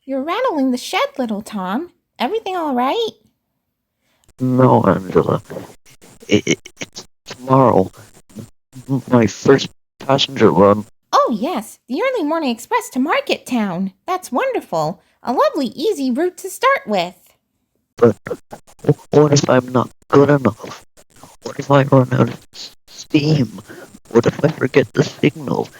You're rattling the shed, little Tom. Everything all right? No, Angela. It's tomorrow. My first passenger run. Oh, yes, the early morning express to Market Town. That's wonderful. A lovely, easy route to start with. But what if I'm not good enough? What if I run out of steam? What if I forget the signal?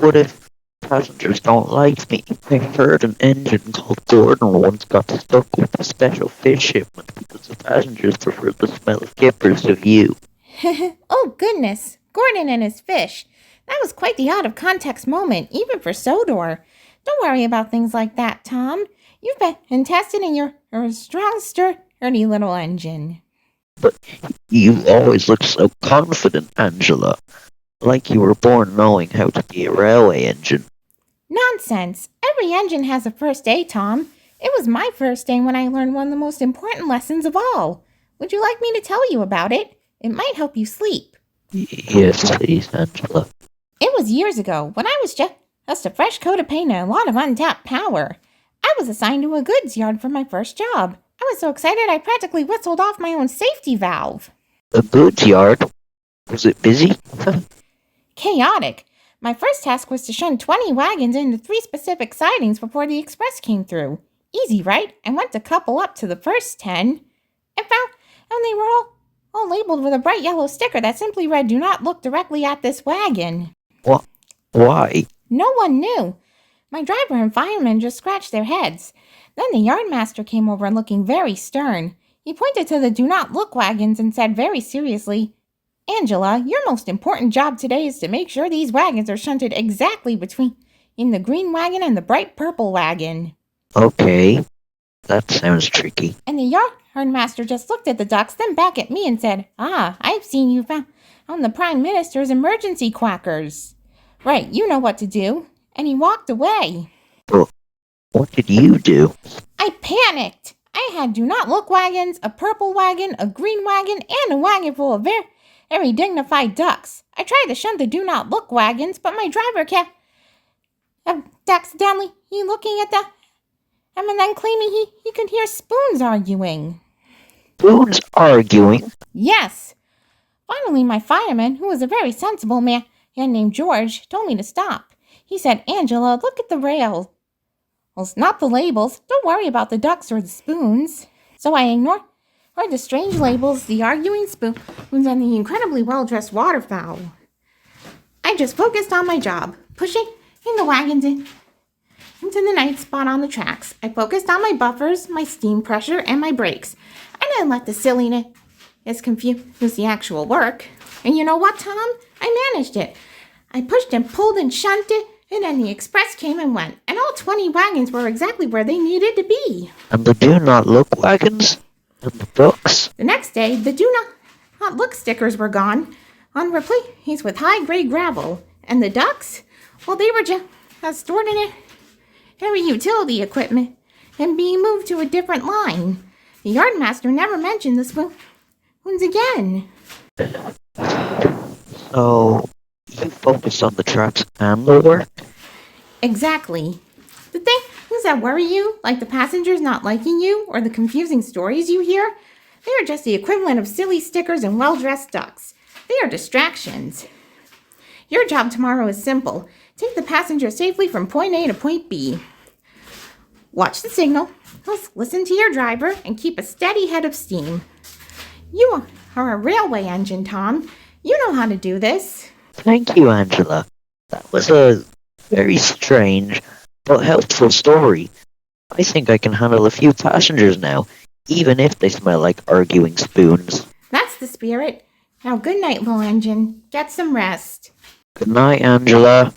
What if passengers don't like me? I heard an engine called Gordon once got stuck with a special fish shipment because the passengers preferred the smell of kippers to you. Oh, goodness. Gordon and his fish. That was quite the out of context moment, even for Sodor. Don't worry about things like that, Tom. You've been tested in your strong, sturdy little engine. But you always look so confident, Angela. Like you were born knowing how to be a railway engine. Nonsense. Every engine has a first day, Tom. It was my first day when I learned one of the most important lessons of all. Would you like me to tell you about it? It might help you sleep. Yes, please, Angela. It was years ago when I was just a fresh coat of paint and a lot of untapped power. I was assigned to a goods yard for my first job. I was so excited I practically whistled off my own safety valve. A goods yard? Was it busy? Chaotic. My first task was to shunt 20 wagons into 3 specific sidings before the express came through. Easy, right? I went to couple up to the first 10 and found they were all labeled with a bright yellow sticker that simply read, "Do not look directly at this wagon." What? Why? No one knew. My driver and firemen just scratched their heads. Then the yardmaster came over looking very stern. He pointed to the "do not look" wagons and said very seriously, "Angela, your most important job today is to make sure these wagons are shunted exactly between the green wagon and the bright purple wagon." Okay, that sounds tricky. And the yardmaster just looked at the ducks, then back at me and said, "Ah, I've seen you found on the Prime Minister's emergency quackers. Right, you know what to do." And he walked away. But what did you do? I panicked. I had "do not look" wagons, a purple wagon, a green wagon, and a wagon full of very dignified ducks. I tried to shunt the "do not look" wagons, but my driver kept accidentally looking at them and then claiming he could hear spoons arguing. Spoons arguing? Yes. Finally, my fireman, who was a very sensible man named George, told me to stop. He said, "Angela, look at the rails. Well, it's not the labels. Don't worry about the ducks or the spoons." So I ignored the strange labels, the arguing spoons, and the incredibly well-dressed waterfowl. I just focused on my job, pushing the wagons into the night spot on the tracks. I focused on my buffers, my steam pressure, and my brakes. I didn't let the silliness confuse the actual work. And you know what, Tom? I managed it. I pushed and pulled and shunted, and then the express came and went, and all 20 wagons were exactly where they needed to be. And the do not look wagons? And the ducks? The next day, the "do not look" stickers were gone, on replaced with high-grade gravel. And the ducks, well, they were just stored in heavy utility equipment and being moved to a different line. The yardmaster never mentioned the spoons again. So, you focus on the tracks and the work? Exactly. The things that worry you, like the passengers not liking you or the confusing stories you hear, they are just the equivalent of silly stickers and well-dressed ducks. They are distractions. Your job tomorrow is simple. Take the passenger safely from point A to point B. Watch the signal, listen to your driver, and keep a steady head of steam. You are a railway engine, Tom. You know how to do this. Thank you, Angela. That was a very strange but helpful story. I think I can handle a few passengers now, even if they smell like arguing spoons. That's the spirit. Now, good night, little engine. Get some rest. Good night, Angela.